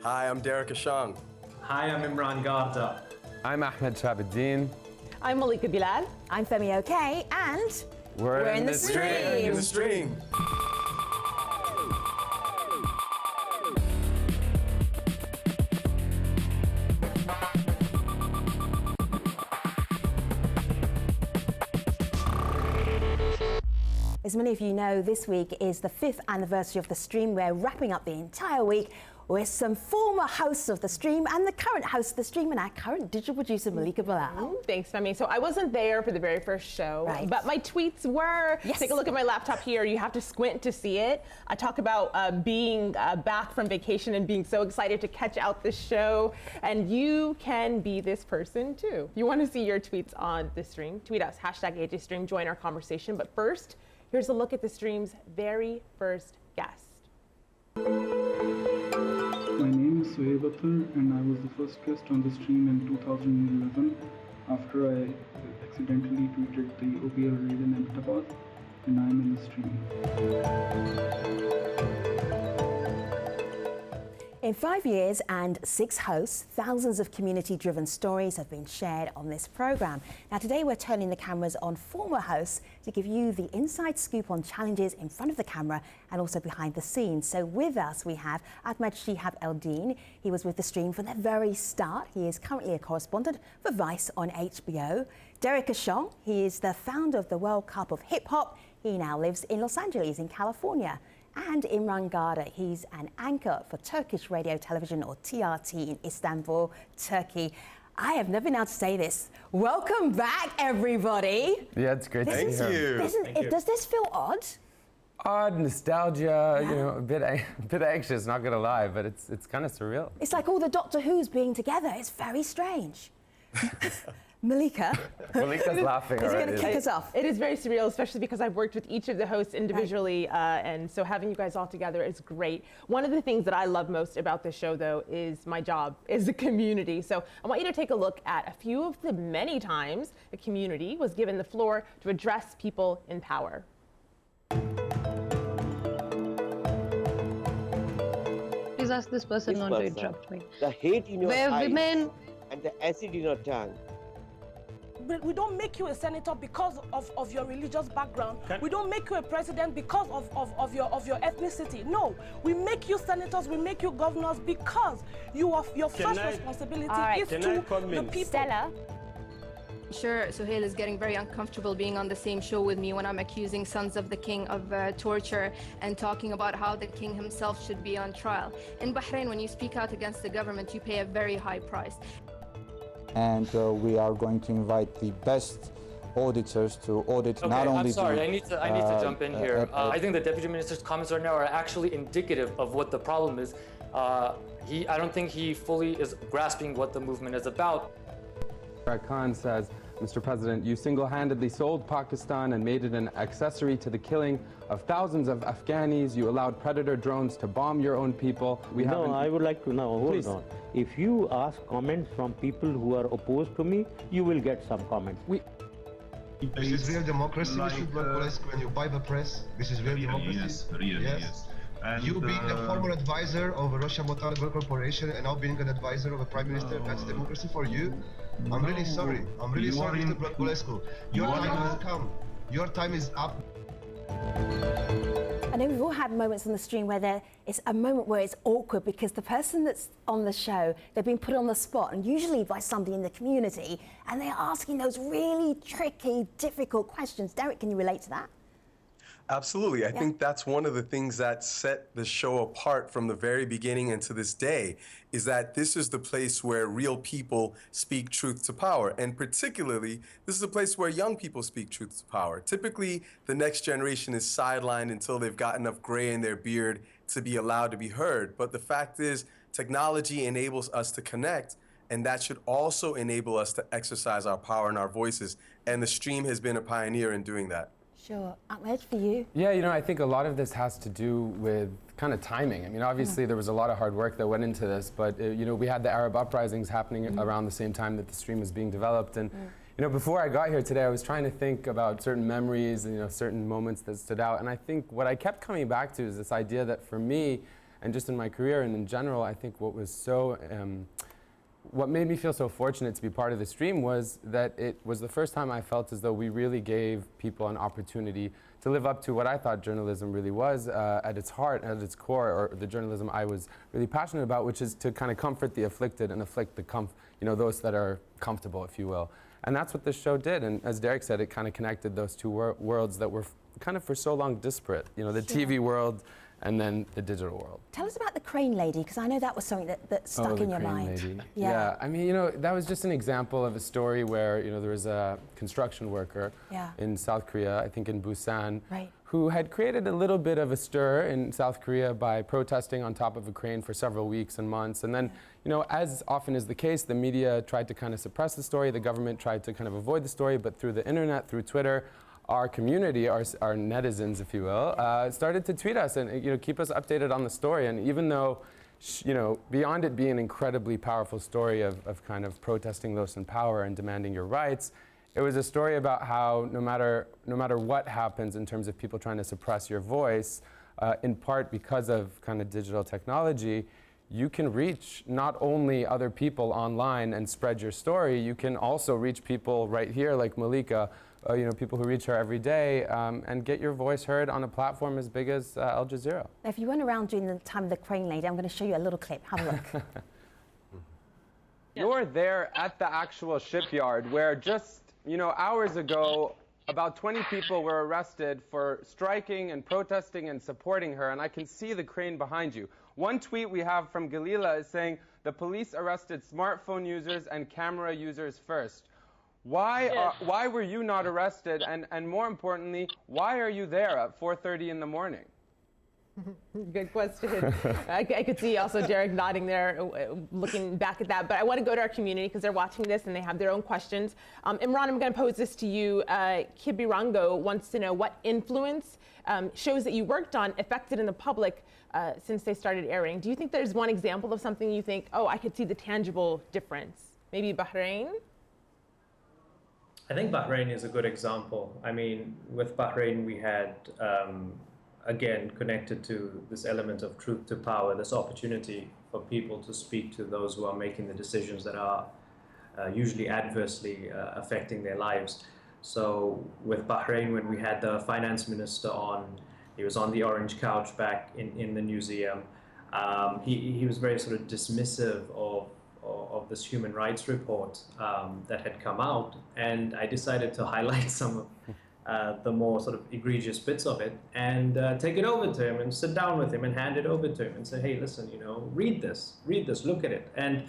Hi, I'm Derek Ashang. Hi, I'm Imran Garda. I'm Ahmed Shabuddin. I'm Malika Bilal. I'm Femi OK, and we're in the stream. In the stream. As many of you know, this week is the 5th anniversary of the stream. We're wrapping up the entire week with some former hosts of the stream and the current host of the stream and our current digital producer, Malika Bilal. Thanks, Femi. So I wasn't there for the very first show, but my tweets were. Yes. Take a look at my laptop here. You have to squint to see it. I talk about being back from vacation and being so excited to catch out this show. And you can be this person too. If you want to see your tweets on the stream, tweet us, #AJStream, join our conversation. But first, here's a look at the stream's very first guest. My name is Sohaib Akhtar, and I was the first guest on the stream in 2011 after I accidentally tweeted the OBL raid in Ahmedabad, and I'm in the stream. In 5 years and 6 hosts, thousands of community-driven stories have been shared on this program. Now today we're turning the cameras on former hosts to give you the inside scoop on challenges in front of the camera and also behind the scenes. So with us we have Ahmed Shihab Eldin. He was with the stream from the very start. He is currently a correspondent for Vice on HBO. Derek Ashong, he is the founder of the World Cup of Hip Hop. He now lives in Los Angeles in California. And Imran Garda, he's an anchor for Turkish radio television or TRT in Istanbul, Turkey. I have never been able to say this. Welcome back, everybody. Yeah, it's great to be here. Thank you. Does this feel odd? Odd, nostalgia, you know, a bit anxious, not gonna lie, but it's kind of surreal. It's like all the Doctor Who's being together. It's very strange. Malika's laughing is already. going to kick us off. It is very surreal, especially because I've worked with each of the hosts individually, and so having you guys all together is great. One of the things that I love most about this show, though, is my job, is the community. So I want you to take a look at a few of the many times the community was given the floor to address people in power. Please ask this person not to interrupt me. The hate in your Where eyes women and the acid in your tongue. But we don't make you a senator because of your religious background. We don't make you a president because of your ethnicity. No, we make you senators, we make you governors because your first responsibility is to the people. Stella. Sure, Suhail is getting very uncomfortable being on the same show with me when I'm accusing Sons of the King of torture and talking about how the king himself should be on trial. In Bahrain, when you speak out against the government, you pay a very high price. And we are going to invite the best auditors to audit not only. I'm sorry, I need to jump in here. I think the deputy minister's comments right now are actually indicative of what the problem is. I don't think he fully is grasping what the movement is about. Khan says, Mr. President, you single-handedly sold Pakistan and made it an accessory to the killing of thousands of Afghanis. You allowed predator drones to bomb your own people. I would like to now, hold on. If you ask comments from people who are opposed to me, you will get some comments. This is real democracy, when you buy the press. This is real democracy. Yes. And you being a former advisor of a Russian Motor Corporation and now being an advisor of a prime minister, that's democracy for you? I'm really sorry. I'm really sorry, Mr. Brotbolescu. Your time has come. Your time is up. I know we've all had moments on the stream where it's a moment where it's awkward because the person that's on the show, they've been put on the spot, and usually by somebody in the community, and they're asking those really tricky, difficult questions. Derek, can you relate to that? Absolutely. I think that's one of the things that set the show apart from the very beginning and to this day, is that this is the place where real people speak truth to power. And particularly, this is a place where young people speak truth to power. Typically, the next generation is sidelined until they've got enough gray in their beard to be allowed to be heard. But the fact is, technology enables us to connect, and that should also enable us to exercise our power and our voices. And the stream has been a pioneer in doing that. Sure. Ahmed, for you? Yeah, you know, I think a lot of this has to do with kind of timing. I mean, obviously there was a lot of hard work that went into this, but you know, we had the Arab uprisings happening around the same time that the stream was being developed. And you know, before I got here today, I was trying to think about certain memories, you know, certain moments that stood out. And I think what I kept coming back to is this idea that for me, and just in my career and in general, I think what was so what made me feel so fortunate to be part of the stream was that it was the first time I felt as though we really gave people an opportunity to live up to what I thought journalism really was at its heart, at its core, or the journalism I was really passionate about, which is to kind of comfort the afflicted and afflict the those that are comfortable, if you will. And that's what this show did. And as Derek said, it kind of connected those two worlds that were kind of for so long disparate. The TV world and then the digital world. Tell us about the crane lady, because I know that was something that stuck in your mind. Lady. Yeah, I mean, that was just an example of a story where, there was a construction worker in South Korea, I think in Busan, who had created a little bit of a stir in South Korea by protesting on top of a crane for several weeks and months. And then, as often is the case, the media tried to kind of suppress the story, the government tried to kind of avoid the story, but through the internet, through Twitter, our community, our netizens, if you will, started to tweet us and keep us updated on the story. And even though, beyond it being an incredibly powerful story of kind of protesting those in power and demanding your rights, it was a story about how no matter what happens in terms of people trying to suppress your voice, in part because of kind of digital technology, you can reach not only other people online and spread your story, you can also reach people right here like Malika, people who reach her every day, and get your voice heard on a platform as big as Al Jazeera. Now, if you went around during the time of the crane lady, I'm going to show you a little clip. Have a look. You're there at the actual shipyard where just, hours ago, about 20 people were arrested for striking and protesting and supporting her, and I can see the crane behind you. One tweet we have from Galila is saying, the police arrested smartphone users and camera users first. Why were you not arrested? And more importantly, why are you there at 4:30 in the morning? Good question. I could see also Derek nodding there, looking back at that. But I want to go to our community because they're watching this and they have their own questions. Imran, I'm going to pose this to you. Kibirango wants to know what influence shows that you worked on affected in the public since they started airing. Do you think there's one example of something you think, oh, I could see the tangible difference? Maybe Bahrain? I think Bahrain is a good example. I mean, with Bahrain, we had, again, connected to this element of truth to power, this opportunity for people to speak to those who are making the decisions that are usually adversely affecting their lives. So with Bahrain, when we had the finance minister on, he was on the orange couch back in the museum. He was very sort of dismissive of this human rights report that had come out, and I decided to highlight some of the more sort of egregious bits of it and take it over to him and sit down with him and hand it over to him and say, hey, listen, read this, look at it. And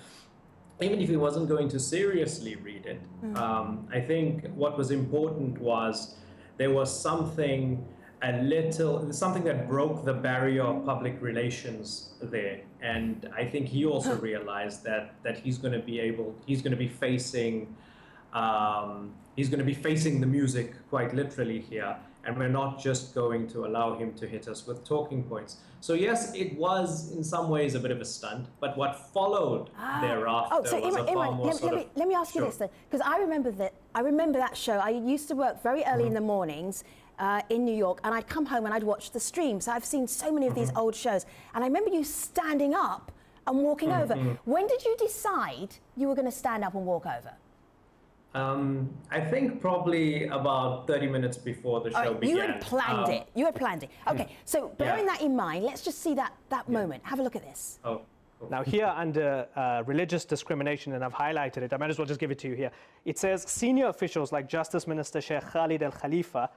even if he wasn't going to seriously read it, I think what was important was there was something that broke the barrier of public relations there. And I think he also realized that he's going to be facing the music quite literally here. And we're not just going to allow him to hit us with talking points. So yes, it was in some ways a bit of a stunt, but what followed thereafter was a far more let me ask you this then, because I remember that show. I used to work very early in the mornings in New York, and I'd come home and I'd watch the stream. So I've seen so many of these old shows, and I remember you standing up and walking over. When did you decide you were going to stand up and walk over? I think probably about 30 minutes before the show began. You had planned it. You had planned it. Okay, so bearing that in mind, let's just see that moment. Have a look at this. Oh. Cool. Now here under religious discrimination, and I've highlighted it, I might as well just give it to you here. It says senior officials like Justice Minister Sheikh Khalid Al-Khalifa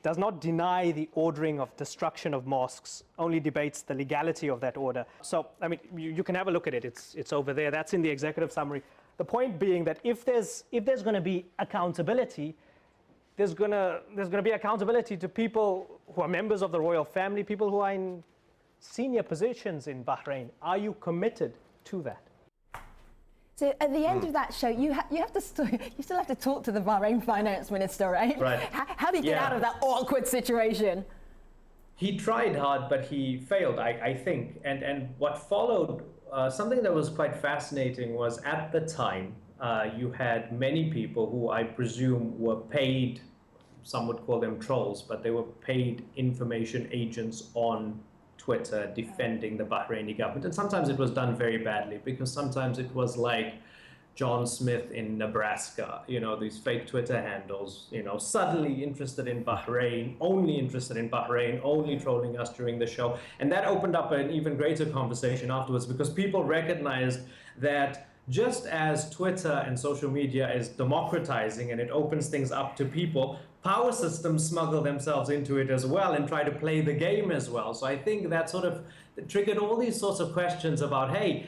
does not deny the ordering of destruction of mosques, only debates the legality of that order. So, I mean, you can have a look at it. It's over there. That's in the executive summary. The point being that if there's going to be accountability, there's going to be accountability to people who are members of the royal family, people who are in senior positions in Bahrain. Are you committed to that? So at the end of that show, you still have to talk to the Bahrain finance minister, right? Right. How do you get out of that awkward situation? He tried hard, but he failed, I think. And what followed, something that was quite fascinating was at the time, you had many people who I presume were paid, some would call them trolls, but they were paid information agents on Twitter defending the Bahraini government. And sometimes it was done very badly, because sometimes it was like John Smith in Nebraska, these fake Twitter handles, suddenly interested in Bahrain, only trolling us during the show. And that opened up an even greater conversation afterwards, because people recognized that just as Twitter and social media is democratizing and it opens things up to people, power systems smuggle themselves into it as well and try to play the game as well. So I think that sort of triggered all these sorts of questions about, hey,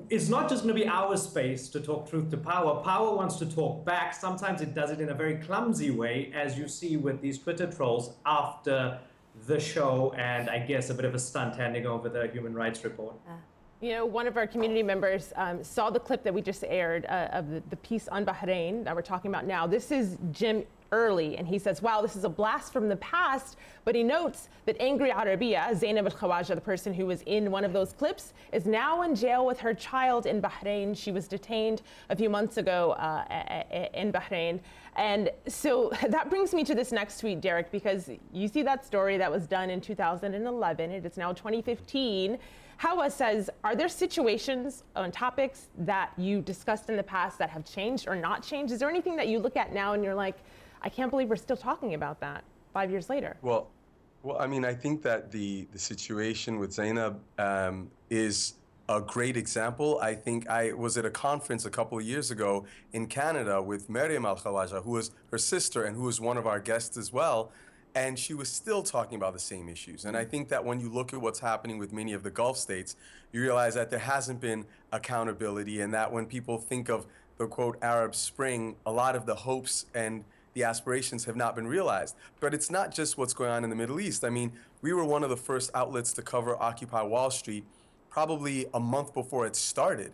it's not just going to be our space to talk truth to power. Power wants to talk back. Sometimes it does it in a very clumsy way, as you see with these Twitter trolls after the show, and I guess a bit of a stunt handing over the human rights report. One of our community members saw the clip that we just aired of the piece on Bahrain that we're talking about now. This is Jim Early, and he says, wow, this is a blast from the past, but he notes that angry Arabiya, Zainab al-Khawaja, the person who was in one of those clips, is now in jail with her child in Bahrain. She was detained a few months ago in Bahrain. And so that brings me to this next tweet, Derek, because you see that story that was done in 2011, it is now 2015. Hawa says, are there situations on topics that you discussed in the past that have changed or not changed? Is there anything that you look at now and you're like, I can't believe we're still talking about that 5 years later? Well, I mean, I think that the situation with Zainab is a great example. I think I was at a conference a couple of years ago in Canada with Maryam al-Khawaja, who was her sister and who was one of our guests as well. And she was still talking about the same issues. And I think that when you look at what's happening with many of the Gulf states, you realize that there hasn't been accountability, and that when people think of the, quote, Arab Spring, a lot of the hopes and the aspirations have not been realized. But it's not just what's going on in the Middle East. I mean, we were one of the first outlets to cover Occupy Wall Street probably a month before it started.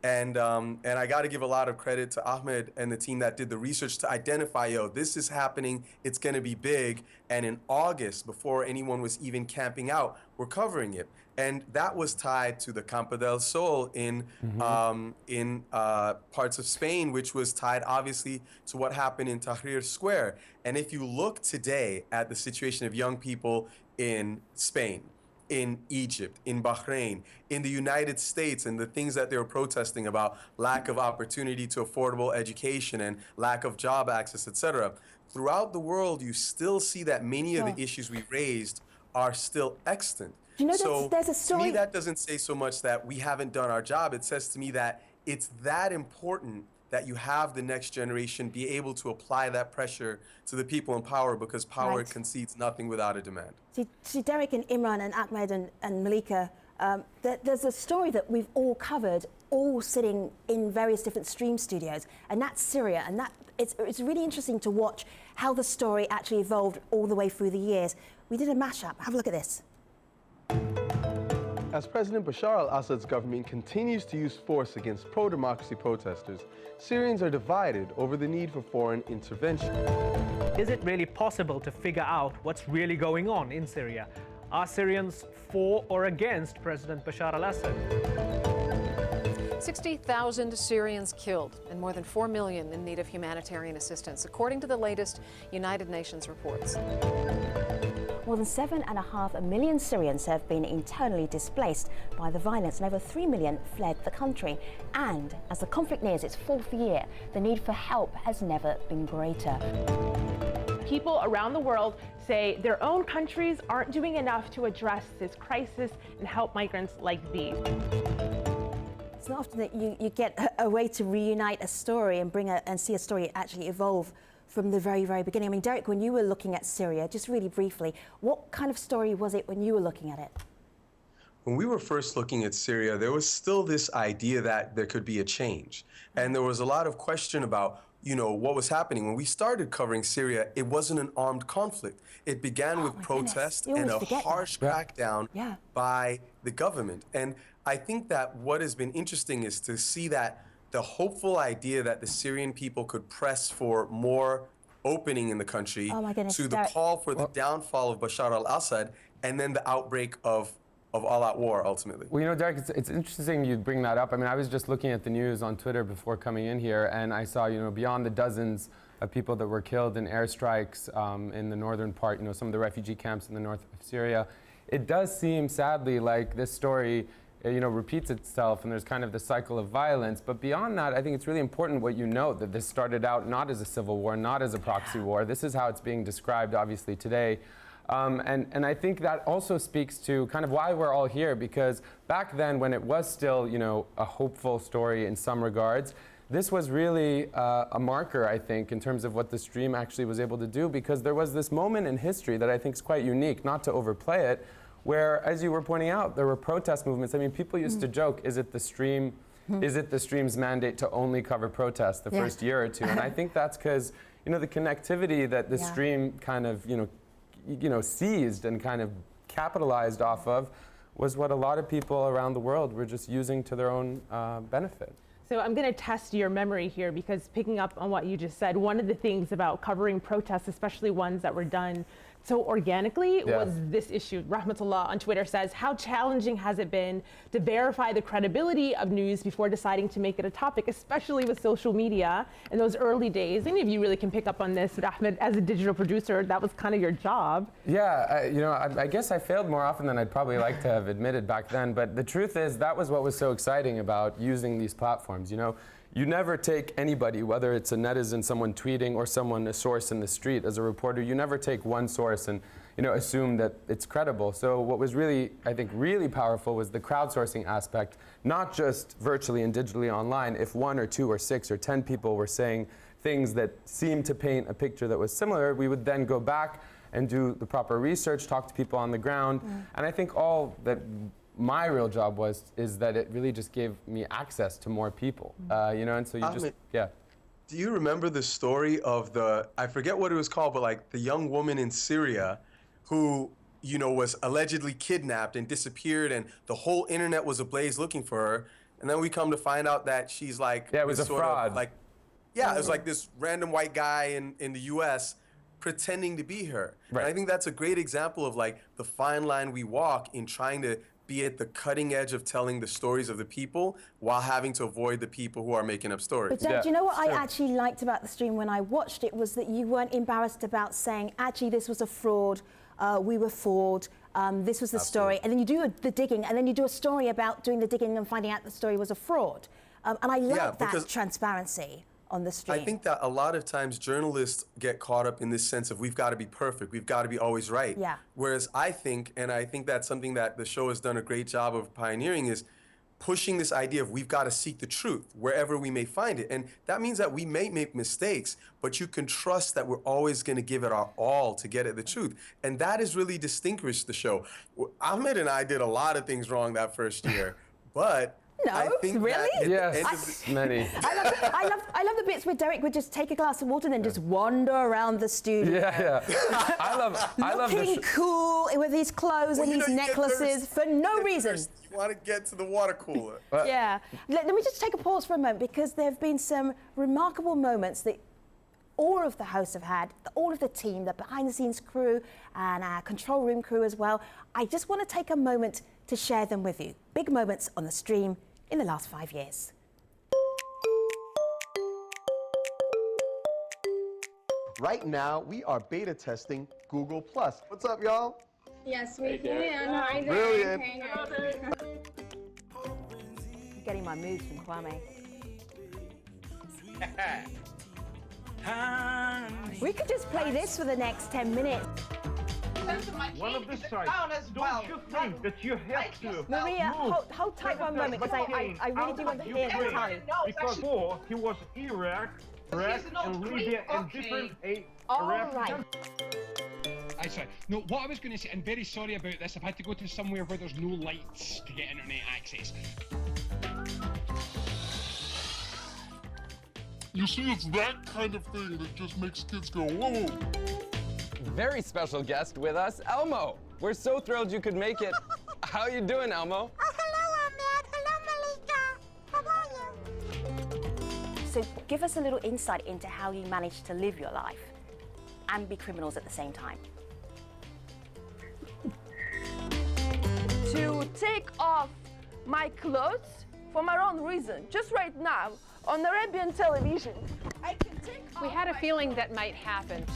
And I got to give a lot of credit to Ahmed and the team that did the research to identify, this is happening, it's going to be big. And in August, before anyone was even camping out, we're covering it. And that was tied to the Campo del Sol in parts of Spain, which was tied obviously to what happened in Tahrir Square. And if you look today at the situation of young people in Spain, in Egypt, in Bahrain, in the United States, and the things that they were protesting about, lack of opportunity to affordable education and lack of job access, etc. Throughout the world, you still see that many of the issues we raised are still extant. Do you know So there's a story? to me, that doesn't say so much that we haven't done our job. It says to me that it's that important that you have the next generation be able to apply that pressure to the people in power, because power concedes nothing without a demand. See, Derek and Imran and Ahmed and Malika, there's a story that we've all covered, all sitting in various different stream studios, and that's Syria. And it's really interesting to watch how the story actually evolved all the way through the years. We did a mashup. Have a look at this. As President Bashar al-Assad's government continues to use force against pro-democracy protesters, Syrians are divided over the need for foreign intervention. Is it really possible to figure out what's really going on in Syria? Are Syrians for or against President Bashar al-Assad? 60,000 Syrians killed and more than 4 million in need of humanitarian assistance, according to the latest United Nations reports. More than 7.5 million Syrians have been internally displaced by the violence, and over 3 million fled the country. And as the conflict nears its 4th year, the need for help has never been greater. People around the world say their own countries aren't doing enough to address this crisis and help migrants like these. It's not often that you get a way to reunite a story and see a story actually evolve from the very, very beginning. I mean, Derek, when you were looking at Syria, just really briefly, what kind of story was it when you were looking at it? When we were first looking at Syria, there was still this idea that there could be a change. And there was a lot of question about, what was happening. When we started covering Syria, it wasn't an armed conflict. It began with protest and a harsh crackdown by the government. And I think that what has been interesting is to see that the hopeful idea that the Syrian people could press for more opening in the country to the call for the downfall of Bashar al-Assad, and then the outbreak of all-out war, ultimately. Well, Derek, it's interesting you bring that up. I mean, I was just looking at the news on Twitter before coming in here, and I saw, beyond the dozens of people that were killed in airstrikes in the northern part, some of the refugee camps in the north of Syria, it does seem, sadly, like this story repeats itself, and there's kind of the cycle of violence. But beyond that, I think it's really important what you note, that this started out not as a civil war, not as a proxy war. This is how it's being described, obviously, today. And I think that also speaks to kind of why we're all here, because back then, when it was still, a hopeful story in some regards, this was really a marker, I think, in terms of what the stream actually was able to do, because there was this moment in history that I think is quite unique, not to overplay it, where, as you were pointing out, there were protest movements. I mean, people used to joke, is it the stream's mandate to only cover protests the first year or two? And I think that's because, the connectivity that the stream kind of, seized and kind of capitalized off of was what a lot of people around the world were just using to their own benefit. So I'm going to test your memory here, because picking up on what you just said, one of the things about covering protests, especially ones that were done so organically, was this issue. Rahmatullah on Twitter says, how challenging has it been to verify the credibility of news before deciding to make it a topic, especially with social media in those early days? Any of you really can pick up on this, Rahmat, as a digital producer, that was kind of your job. Yeah, I guess I failed more often than I'd probably like to have admitted back then, but the truth is that was what was so exciting about using these platforms. You never take anybody, whether it's a netizen, someone tweeting, or a source in the street. As a reporter, you never take one source and assume that it's credible. So what was really, I think, really powerful was the crowdsourcing aspect, not just virtually and digitally online. If 1 or 2 or 6 or 10 people were saying things that seemed to paint a picture that was similar, we would then go back and do the proper research, talk to people on the ground. And I think all that my real job is that it really just gave me access to more people, and so you Ahmed, do you remember the story of I forget what it was called, but like the young woman in Syria who, was allegedly kidnapped and disappeared, and the whole internet was ablaze looking for her, and then we come to find out that she's like, it was a fraud. It was like this random white guy in the US pretending to be her. Right. And I think that's a great example of like the fine line we walk in trying to be at the cutting edge of telling the stories of the people while having to avoid the people who are making up stories. But Dad, do you know what I actually liked about the stream when I watched it was that you weren't embarrassed about saying, actually, this was a fraud, we were fraud, this was the story, and then you do the digging, and then you do a story about doing the digging and finding out the story was a fraud. And I like that transparency on the stream. I think that a lot of times journalists get caught up in this sense of we've got to be perfect, we've got to be always right. Yeah. Whereas I think that's something that the show has done a great job of pioneering, is pushing this idea of we've got to seek the truth wherever we may find it. And that means that we may make mistakes, but you can trust that we're always going to give it our all to get at the truth. And that has really distinguished the show. Ahmed and I did a lot of things wrong that first year, but No, I think really? Yes, many. I love the bits where Derek would just take a glass of water and then just wander around the studio. I love looking cool with his clothes and his necklaces for no reason. You want to get to the water cooler. Yeah. Let me just take a pause for a moment, because there have been some remarkable moments that all of the hosts have had, all of the team, the behind-the-scenes crew and our control room crew as well. I just want to take a moment to share them with you. Big moments on the stream in the last 5 years. Right now, we are beta testing Google+. What's up, y'all? Yes, we can. Hi, Brilliant. I'm getting my moves from Kwame. We could just play this for the next 10 minutes. One of the sides. Don't you think that you have to Maria, hold tight one moment, because I really do want to hear the tally. Because before he was Iraq and Libya and different Arab. Sorry. No, what I was going to say, and very sorry about this, I've had to go to somewhere where there's no lights to get internet access. You see, it's that kind of thing that just makes kids go, whoa. Very special guest with us, Elmo. We're so thrilled you could make it. How you doing, Elmo? Oh, hello, Ahmed. Hello, Malika. How are you? So give us a little insight into how you managed to live your life and be criminals at the same time. To take off my clothes for my own reason, just right now, on Arabian television. I can take off. We had a feeling that might happen.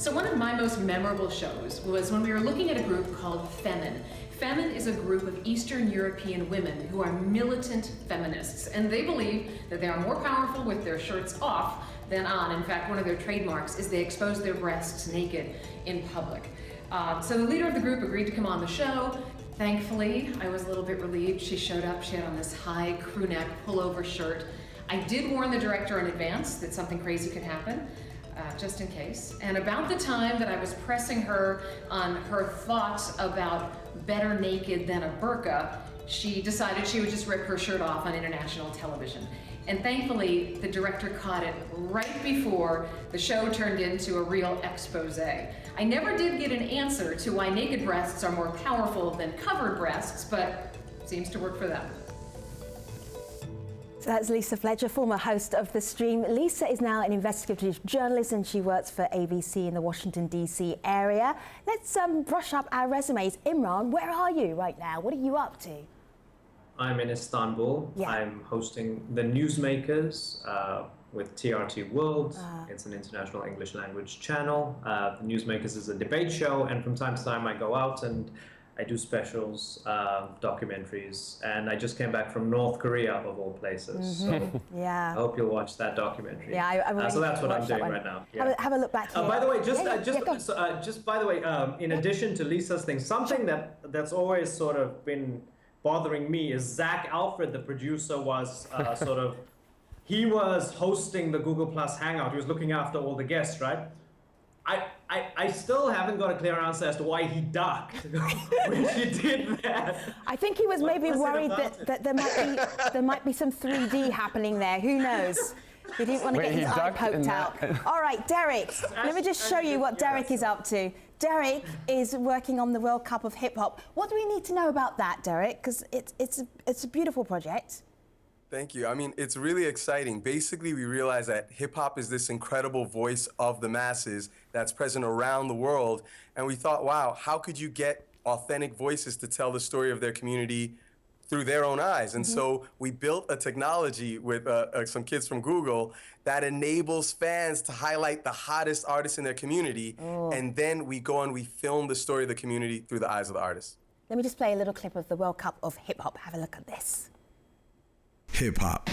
So one of my most memorable shows was when we were looking at a group called Femin. Femin is a group of Eastern European women who are militant feminists, and they believe that they are more powerful with their shirts off than on. In fact, one of their trademarks is they expose their breasts naked in public. So the leader of the group agreed to come on the show. Thankfully, I was a little bit relieved. She showed up, she had on this high crew neck pullover shirt. I did warn the director in advance that something crazy could happen, just in case. And about the time that I was pressing her on her thoughts about better naked than a burqa, she decided she would just rip her shirt off on international television. And thankfully, the director caught it right before the show turned into a real expose. I never did get an answer to why naked breasts are more powerful than covered breasts, but it seems to work for them. So that's Lisa Fletcher, former host of The Stream. Lisa is now an investigative journalist and she works for ABC in the Washington, D.C. area. Let's brush up our resumes. Imran, where are you right now? What are you up to? I'm in Istanbul. Yeah. I'm hosting The Newsmakers with TRT World. It's an international English language channel. The Newsmakers is a debate show, and from time to time I go out and I do specials, documentaries, and I just came back from North Korea, of all places. So yeah. I hope you'll watch that documentary. Yeah, I so that's what I'm doing right now. Yeah. Have a look back here. By the way, by the way, in addition to Lisa's thing, something that's always sort of been bothering me is Zach Alfred, the producer, was he was hosting the Google Plus Hangout. He was looking after all the guests, right? I still haven't got a clear answer as to why he ducked when she did that. I think he was maybe worried that there might be some 3D happening there. Who knows? He didn't want to get his eye poked out. All right, Derek, let me just show you what Derek is up to. Derek is working on the World Cup of Hip Hop. What do we need to know about that, Derek? Because it's a beautiful project. Thank you. I mean, it's really exciting. Basically, we realize that hip hop is this incredible voice of the masses that's present around the world. And we thought, wow, how could you get authentic voices to tell the story of their community through their own eyes? And so we built a technology with some kids from Google that enables fans to highlight the hottest artists in their community. And then we go and we film the story of the community through the eyes of the artists. Let me just play a little clip of the World Cup of Hip Hop. Have a look at this. Hip hop.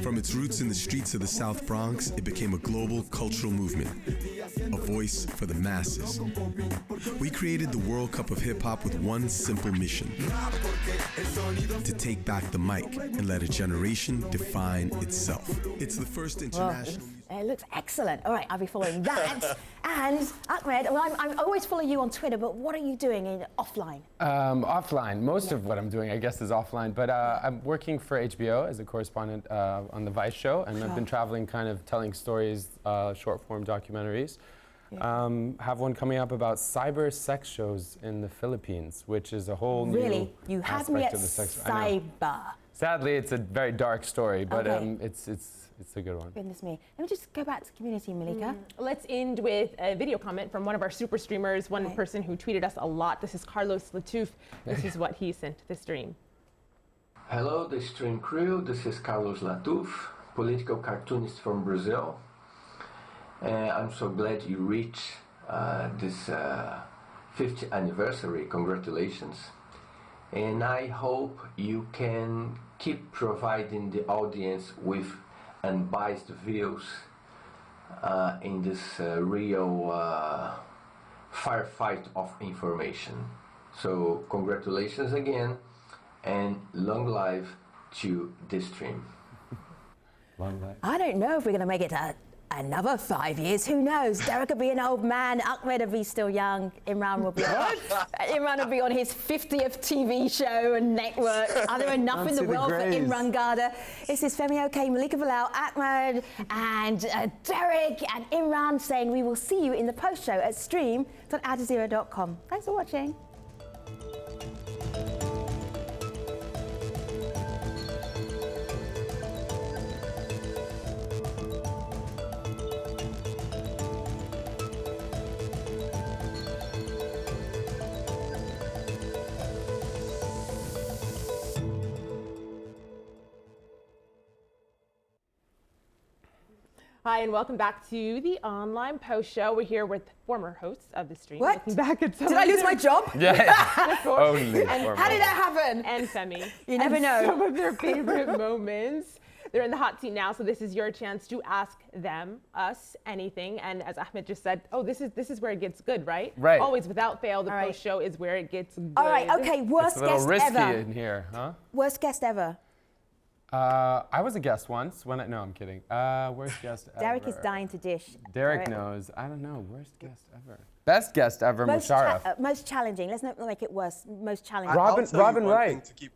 From its roots in the streets of the South Bronx, it became a global cultural movement, a voice for the masses. We created the World Cup of Hip Hop with one simple mission: to take back the mic and let a generation define itself. It's the first international. It looks excellent. All right, I'll be following that. And Ahmed, well, I always follow you on Twitter, but what are you doing offline? Offline. Most of what I'm doing, I guess, is offline. But I'm working for HBO as a correspondent on the Vice show, and I've been traveling, kind of telling stories, short-form documentaries. Have one coming up about cyber sex shows in the Philippines, which is a whole new You had me at aspect of the sex. cyber. Sadly, it's a very dark story, but it's a good one. Goodness me. Let me just go back to community, Malika. Let's end with a video comment from one of our super streamers, one person who tweeted us a lot. This is Carlos Latouf. This is what he sent to the stream. Hello, the stream crew. This is Carlos Latouf, political cartoonist from Brazil. I'm so glad you reached this 50th anniversary. Congratulations. And I hope you can keep providing the audience with unbiased views in this real firefight of information. So congratulations again, and long life to this stream. Long life. I don't know if we're going to make it another 5 years. Who knows? Derek will be an old man. Ahmed will be still young. Imran will be Imran will be on his 50th TV show and network. Are there enough in the world for Imran Garda? This is Femi OK, Malika Bilal, Ahmed, and Derek and Imran saying we will see you in the post show at stream.aljazeera.com. Thanks for watching. Hi, and welcome back to the Online Post Show. We're here with former hosts of the stream. What? Looking back at some Did I of lose their- my job? Yeah. Only And former. How did that happen? And Femi. You never And know. Some of their favorite moments. They're in the hot seat now, so this is your chance to ask them, us, anything. And as Ahmed just said, this is where it gets good, right? Right. Always, without fail, the All right. post show is where it gets good. All right, okay, worst It's a little guest risky ever. in here, huh? Worst guest ever. I was a guest once. No, I'm kidding. Worst guest ever. Derek is dying to dish. Derek All right. knows. I don't know. Worst guest ever. Best guest ever, Most, Musharraf. most challenging. Let's not make it worse. Most challenging. Robin- I'll tell you Robin one Wright. thing to keep-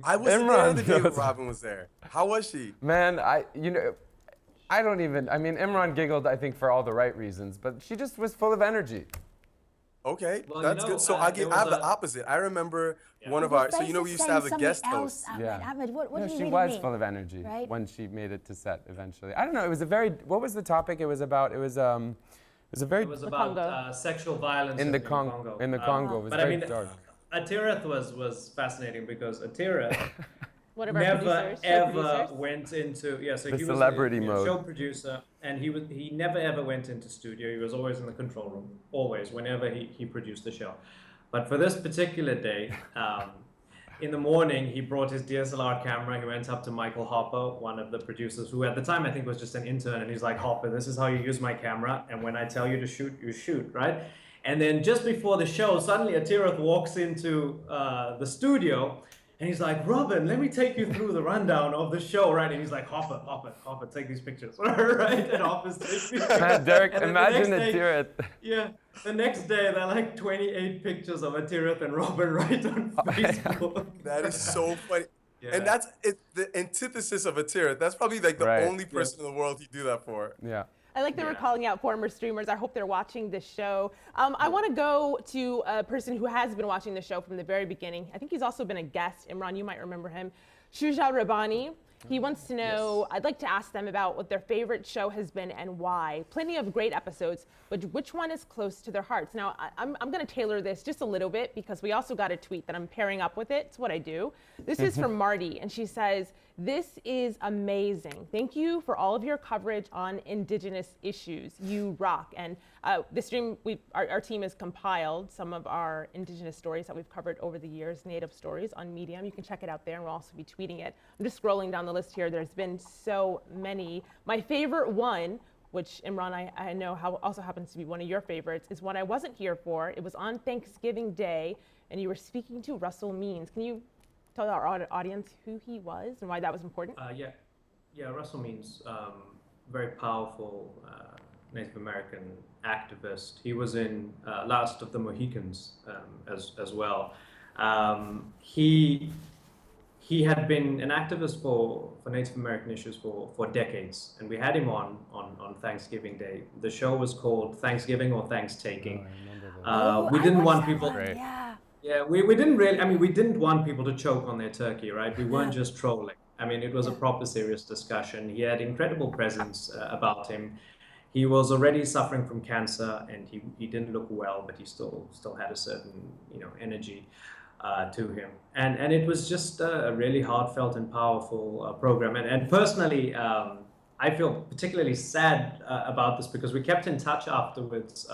I wasn't there the day when Robin was there. How was she? Man, I don't even. I mean, Imran giggled, I think, for all the right reasons, but she just was full of energy. Okay, Well, that's you know, good. So there I have was the a- opposite. I remember one of Your our. So face you know is we used to saying have a something guest else, host. Ahmed, what No, do you she really was mean? full of energy Right? when she made it to set eventually. I don't know. It was a very. What was the topic? It was about. It was a very. It was about sexual violence in the Congo. In the Congo, it was but very I mean, dark. Atirath was fascinating because Atirath One of our never producers, show ever producers. went into so The he celebrity was a mode. show producer, and he never ever went into studio. He was always in the control room, always whenever he produced the show. But for this particular day, in the morning he brought his DSLR camera. He went up to Michael Hopper, one of the producers, who at the time I think was just an intern, and he's like, Hopper, this is how you use my camera, and when I tell you to shoot, you shoot, right? And then just before the show, suddenly Atirath walks into the studio, and he's like, Robin, let me take you through the rundown of the show, right? And he's like, Hopper, take these pictures, right? And Hopper's taking pictures. Man, Derek, And then the imagine next day- Atirath. Yeah, the next day there are like 28 pictures of Atirath and Robin right on Facebook. That is so funny. Yeah. And that's the antithesis of Atirath. That's probably like the Right. only person in the world you do that for. Yeah. I like that we're calling out former streamers. I hope they're watching this show. I want to go to a person who has been watching the show from the very beginning. I think he's also been a guest. Imran, you might remember him. Shuja Rabbani. He wants to know, I'd like to ask them about what their favorite show has been and why. Plenty of great episodes, but which one is close to their hearts? Now, I'm going to tailor this just a little bit because we also got a tweet that I'm pairing up with it. It's what I do. This is from Marty, and she says, this is amazing. Thank you for all of your coverage on Indigenous issues. You rock. And this stream, our team has compiled some of our Indigenous stories that we've covered over the years, Native stories on Medium. You can check it out there, and we'll also be tweeting it. I'm just scrolling down the list here. There's been so many. My favorite one, which Imran, I know also happens to be one of your favorites, is one I wasn't here for. It was on Thanksgiving Day, and you were speaking to Russell Means. Can you tell our audience who he was and why that was important? Yeah, Russell Means, very powerful Native American activist. He was in Last of the Mohicans as well. He had been an activist for Native American issues for decades, and we had him on Thanksgiving Day. The show was called Thanksgiving or Thanks-Taking. We didn't want people. Yeah, we didn't really. I mean, we didn't want people to choke on their turkey, right? We weren't just trolling. I mean, it was a proper serious discussion. He had incredible presence about him. He was already suffering from cancer, and he didn't look well, but he still had a certain energy to him. And it was just a really heartfelt and powerful program. And personally, I feel particularly sad about this because we kept in touch afterwards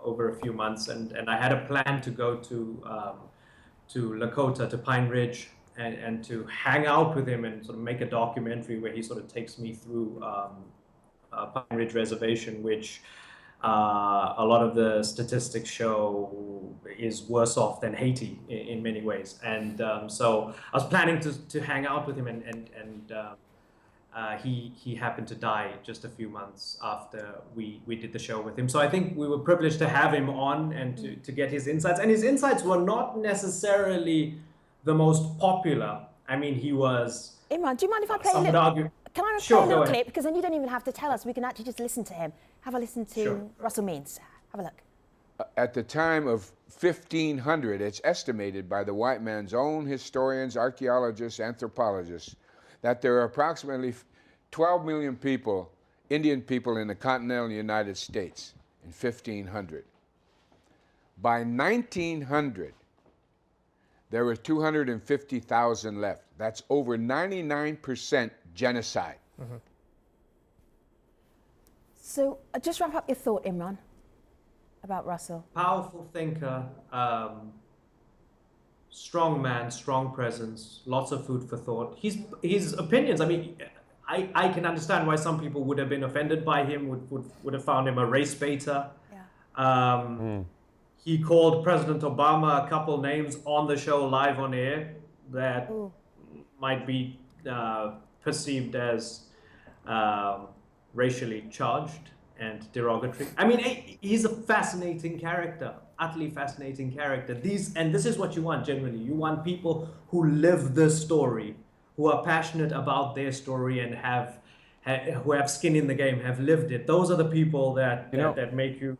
over a few months, and I had a plan to go to Lakota, to Pine Ridge, and to hang out with him and sort of make a documentary where he sort of takes me through Pine Ridge Reservation, which a lot of the statistics show is worse off than Haiti in many ways. And so I was planning to hang out with him, and he happened to die just a few months after we did the show with him. So I think we were privileged to have him on and to get his insights. And his insights were not necessarily the most popular. I mean, he was... Imran, do you mind if I play a some would little... argue- Can I Sure, play a little go ahead. clip? Because then you don't even have to tell us. We can actually just listen to him. Have a listen to Sure. Russell Means. Have a look. At the time of 1500, it's estimated by the white man's own historians, archaeologists, anthropologists, that there are approximately 12 million people, Indian people, in the continental United States in 1500. By 1900, there were 250,000 left. That's over 99% genocide. So just wrap up your thought, Imran, about Russell. Powerful thinker, strong man, strong presence, lots of food for thought. His opinions, I mean, I can understand why some people would have been offended by him, would have found him a race baiter. He called President Obama a couple names on the show live on air that might be perceived as racially charged and derogatory. I mean, he's a fascinating character, utterly fascinating character. And this is what you want generally. You want people who live the story, who are passionate about their story and who have skin in the game, have lived it. Those are the people that make you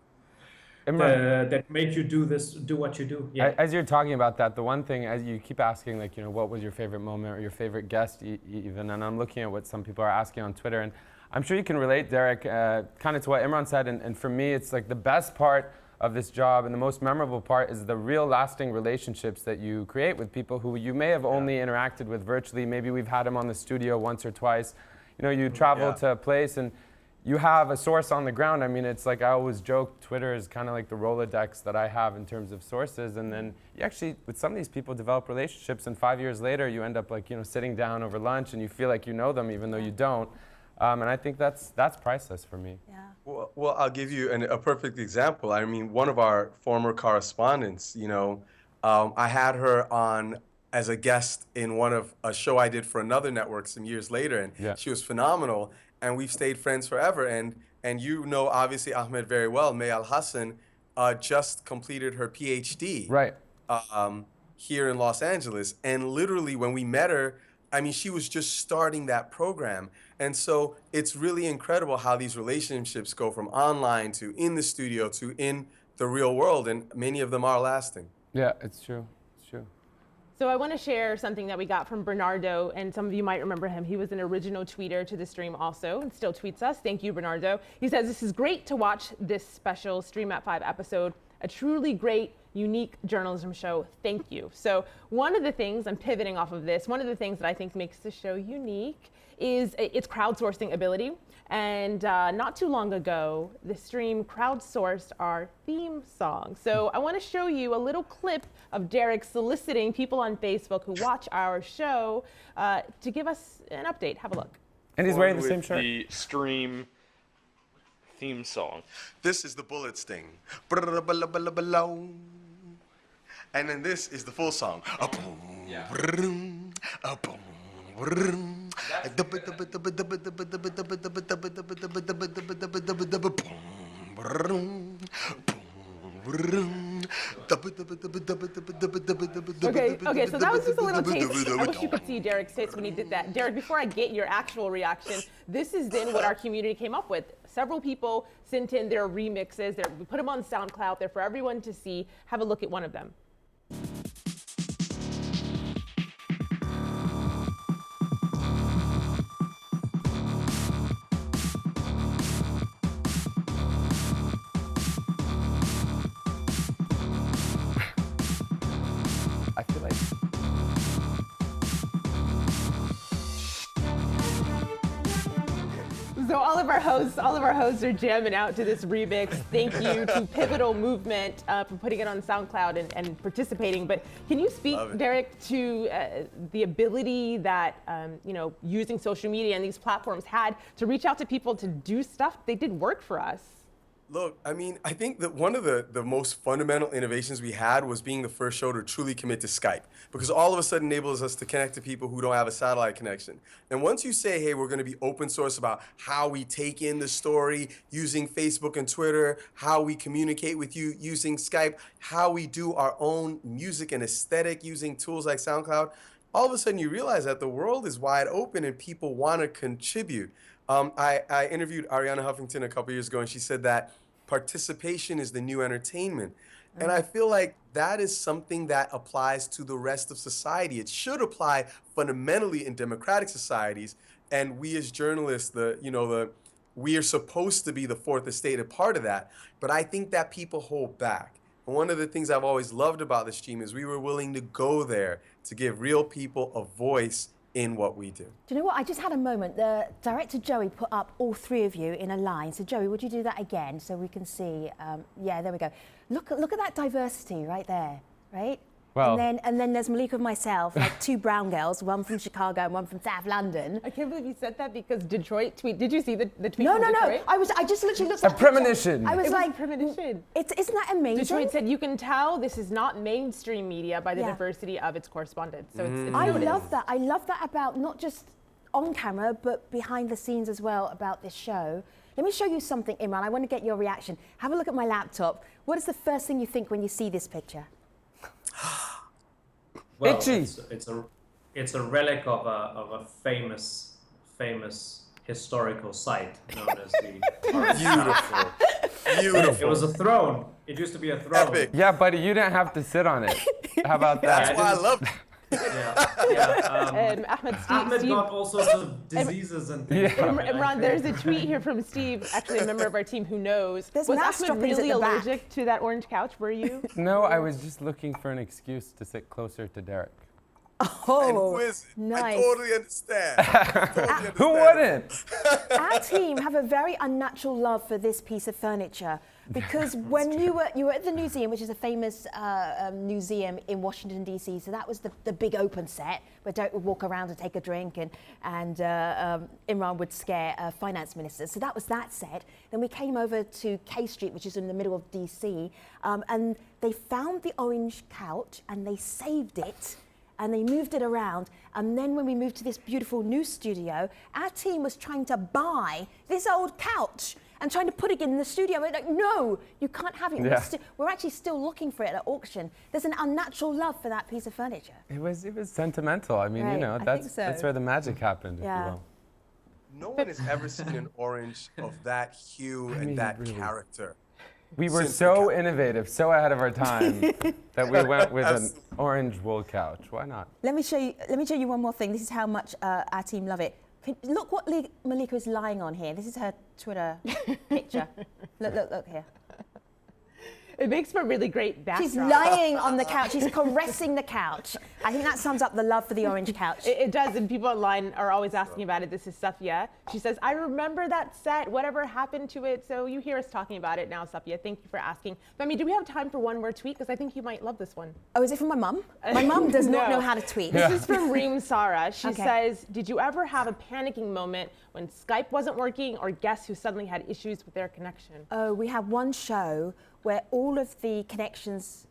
that make you do what you do. Yeah. As you're talking about that, the one thing, as you keep asking, like, what was your favorite moment or your favorite guest even, and I'm looking at what some people are asking on Twitter, and I'm sure you can relate, Derek, kind of to what Imran said, and for me, it's like the best part of this job and the most memorable part is the real lasting relationships that you create with people who you may have only interacted with virtually. Maybe we've had them on the studio once or twice. You travel to a place and you have a source on the ground. I mean, it's like I always joke, Twitter is kind of like the Rolodex that I have in terms of sources. And then you actually, with some of these people, develop relationships. And 5 years later, you end up like, sitting down over lunch and you feel like you know them even though you don't. And I think that's priceless for me. Yeah. Well, I'll give you a perfect example. I mean, one of our former correspondents, I had her on as a guest in a show I did for another network some years later, and she was phenomenal. And we've stayed friends forever. And obviously Ahmed very well. May Al Hassan just completed her PhD here in Los Angeles. And literally when we met her, I mean, she was just starting that program. And so it's really incredible how these relationships go from online to in the studio to in the real world. And many of them are lasting. Yeah, it's true. It's true. So I want to share something that we got from Bernardo, and some of you might remember him. He was an original tweeter to the stream also, and still tweets us. Thank you, Bernardo. He says, "This is great to watch this special Stream at 5 episode. A truly great, unique journalism show. Thank you." So one of the things, I'm pivoting off of this, one of the things that I think makes the show unique is its crowdsourcing ability. And not too long ago, the stream crowdsourced our theme song. So I want to show you a little clip of Derek soliciting people on Facebook who watch our show to give us an update. Have a look. And he's wearing the same shirt. The stream theme song. This is the bullet sting. And then this is the full song. Okay, so that was just a little taste. I wish you could see Derek's face when he did that. Derek, before I get your actual reaction, this is then what our community came up with. Several people sent in their remixes. We put them on SoundCloud. They're for everyone to see. Have a look at one of them. I feel like so all of our hosts are jamming out to this remix. Thank you to Pivotal Movement for putting it on SoundCloud and participating. But can you speak, Derek, to the ability that using social media and these platforms had to reach out to people to do stuff? They did work for us. Look, I mean, I think that one of the most fundamental innovations we had was being the first show to truly commit to Skype, because all of a sudden enables us to connect to people who don't have a satellite connection. And once you say, hey, we're going to be open source about how we take in the story using Facebook and Twitter, how we communicate with you using Skype, how we do our own music and aesthetic using tools like SoundCloud, all of a sudden you realize that the world is wide open and people want to contribute. I interviewed Ariana Huffington a couple years ago, and she said that participation is the new entertainment. And I feel like that is something that applies to the rest of society. It should apply fundamentally in democratic societies. And we as journalists, we are supposed to be the fourth estate, a part of that. But I think that people hold back. And one of the things I've always loved about the stream is we were willing to go there to give real people a voice in what we do. Do you know what? I just had a moment. The director Joey put up all three of you in a line. So Joey, would you do that again so we can see? Yeah, there we go. Look at that diversity right there, right? Well, and then there's Malika and myself, like two brown girls, one from Chicago and one from South London. I can't believe you said that because Detroit tweet. Did you see the tweet? No, from no, Detroit? no. I just literally looked a at the premonition. picture. I was It like, was a premonition. Isn't that amazing? Detroit said you can tell this is not mainstream media by the Yeah. diversity of its correspondents. So it's I noticed. love that. I love that about not just on camera, but behind the scenes as well about this show. Let me show you something, Imran. I want to get your reaction. Have a look at my laptop. What is the first thing you think when you see this picture? Well, Itchy. it's a relic of a famous historical site known as the Beautiful. Beautiful. It was a throne. It used to be a throne. Epic. Yeah, buddy, you didn't have to sit on it. How about that? That's why I love it. Ahmed got all sorts of diseases and things. Yeah. Imran, there's a tweet here from Steve, actually a member of our team who knows. There's Was mouse Ahmed droppings really at the back. allergic to that orange couch? Were you? No, I was just looking for an excuse to sit closer to Derek. And who is it? nice. I totally understand. Who wouldn't? Our team have a very unnatural love for this piece of furniture because when you were at the museum, which is a famous museum in Washington D.C., so that was the big open set where Derek would walk around and take a drink, and Imran would scare finance ministers. So that was that set. Then we came over to K Street, which is in the middle of D.C., and they found the orange couch and they saved it. And they moved it around. And then when we moved to this beautiful new studio, our team was trying to buy this old couch and trying to put it in the studio. We're like, no, you can't have it. Yeah. We're actually still looking for it at auction. There's an unnatural love for that piece of furniture. It was sentimental. I mean, Right, you know, I that's think so. that's where the magic happened, if Yeah. you will. No one has ever seen an orange of that hue and mean, that really. character. We were Since so innovative, so ahead of our time that we went with an Absolutely. orange wool couch. Why not? Let me show you one more thing. This is how much our team love it. Look what Malika is lying on here. This is her Twitter picture. Look here. It makes for a really great backdrop. She's lying on the couch. She's caressing the couch. I think that sums up the love for the orange couch. It does, and people online are always asking about it. This is Safia. She says, I remember that set, whatever happened to it, so you hear us talking about it now, Safia. Thank you for asking. Femi, do we have time for one more tweet? Because I think you might love this one. Oh, is it from my mum? My mum does not No. know how to tweet. This is from Reem Sara. She Okay. says, did you ever have a panicking moment when Skype wasn't working or guests who suddenly had issues with their connection? Oh, we had one show where all of the connections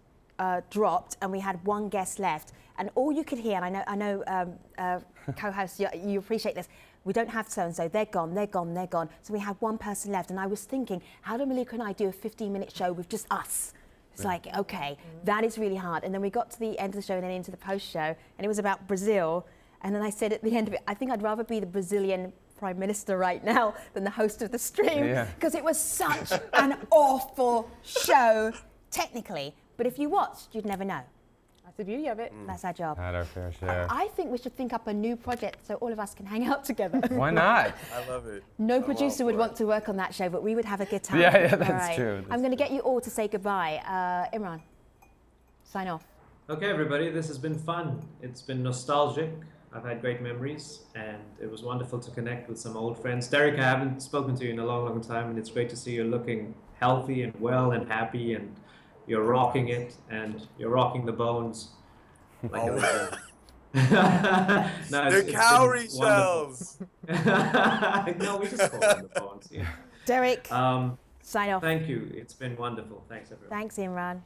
dropped and we had one guest left. And all you could hear, and I know co-hosts, you appreciate this, we don't have so-and-so, they're gone, they're gone, they're gone. So we had one person left. And I was thinking, how do Malika and I do a 15-minute show with just us? It's like, okay, that is really hard. And then we got to the end of the show and then into the post-show, and it was about Brazil. And then I said at the end of it, I think I'd rather be the Brazilian Prime Minister right now than the host of the stream, because it was such an awful show, technically. But if you watched, you'd never know. That's the beauty of it. That's our job. Had our fair share. I think we should think up a new project so all of us can hang out together. Why not? I love it. No producer would want to work on that show, but we would have a good time. Yeah, All that's right. true. I'm going to get you all to say goodbye. Imran, sign off. Okay, everybody, this has been fun. It's been nostalgic. I've had great memories, and it was wonderful to connect with some old friends. Derek, I haven't spoken to you in a long, long time, and it's great to see you looking healthy and well and happy, and you're rocking it, and you're rocking the bones. Like no, They're cowrie shells. No, we just call them the bones. Yeah. Derek, sign off. Thank you. It's been wonderful. Thanks, everyone. Thanks, Imran.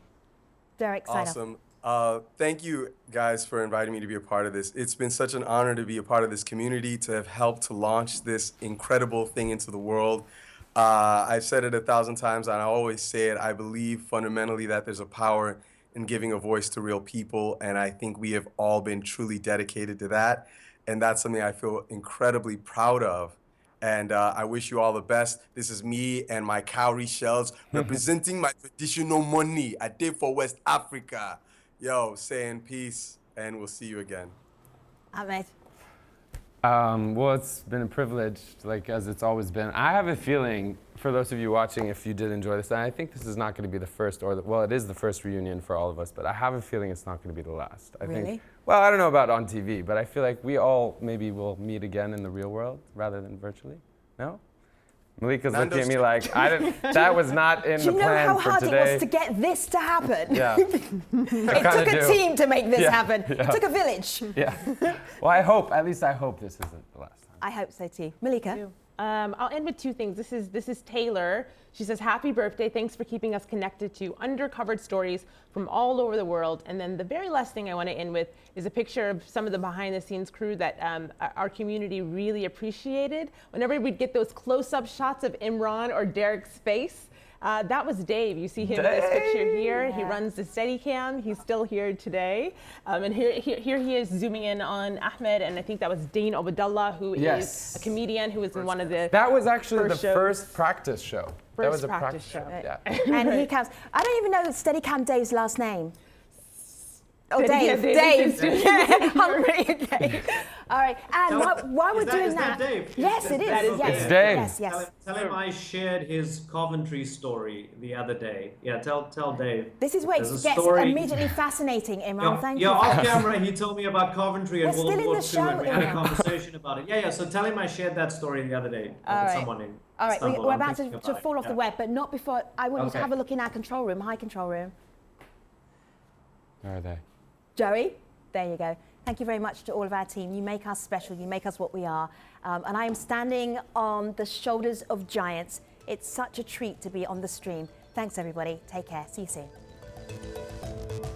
Derek, sign off. Awesome. Thank you guys for inviting me to be a part of this. It's been such an honor to be a part of this community, to have helped to launch this incredible thing into the world. I've said it 1,000 times, and I always say it. I believe fundamentally that there's a power in giving a voice to real people, and I think we have all been truly dedicated to that. And that's something I feel incredibly proud of. And I wish you all the best. This is me and my cowrie shells representing my traditional money. I did for West Africa. Yo, saying peace, and we'll see you again. Ahmed. Well, it's been a privilege, like as it's always been. I have a feeling, for those of you watching, if you did enjoy this, and I think this is not going to be the first, well, it is the first reunion for all of us, but I have a feeling it's not going to be the last. I Really? think, well, I don't know about on TV, but I feel like we all maybe will meet again in the real world rather than virtually. No? Malika's looking at me like, that was not in the plan for today. Do you know how hard it was to get this to happen? Yeah. It took a team to make this happen. Yeah. It took a village. Yeah. Well, at least I hope this isn't the last time. I hope so too. Malika? I'll end with two things. This is Taylor. She says, happy birthday. Thanks for keeping us connected to undercovered stories from all over the world. And then the very last thing I want to end with is a picture of some of the behind the scenes crew that our community really appreciated. Whenever we'd get those close-up shots of Imran or Derek's face, that was Dave. You see him in this picture here. Yeah. He runs the Steadicam. He's still here today. And here he is zooming in on Ahmed, and I think that was Dane Obadullah, who is a comedian who was in one of the That was actually the shows. first practice show. That was a practice show. Yeah. And he counts. I don't even know Steadicam Dave's last name. Oh, Dave. Dave. Hungry. Okay. All right. And while we're doing that, Dave? yes, it is. Yes. It's Dave. Yes, yes. Tell him I shared his Coventry story the other day. Yeah, tell Dave. This is where it gets immediately fascinating, Imran. Thank you. Yeah, off camera, he told me about Coventry and We're World still in War the II, show, and we had a Imran. conversation about it. Yeah. So tell him I shared that story the other day All with right. someone in. All right, Istanbul. we're I'm about thinking to about fall it. off the web, but not before. I want you to have a look in our control room. Hi, control room. Where are they? Joey, there you go. Thank you very much to all of our team. You make us special. You make us what we are. And I am standing on the shoulders of giants. It's such a treat to be on the stream. Thanks, everybody. Take care. See you soon.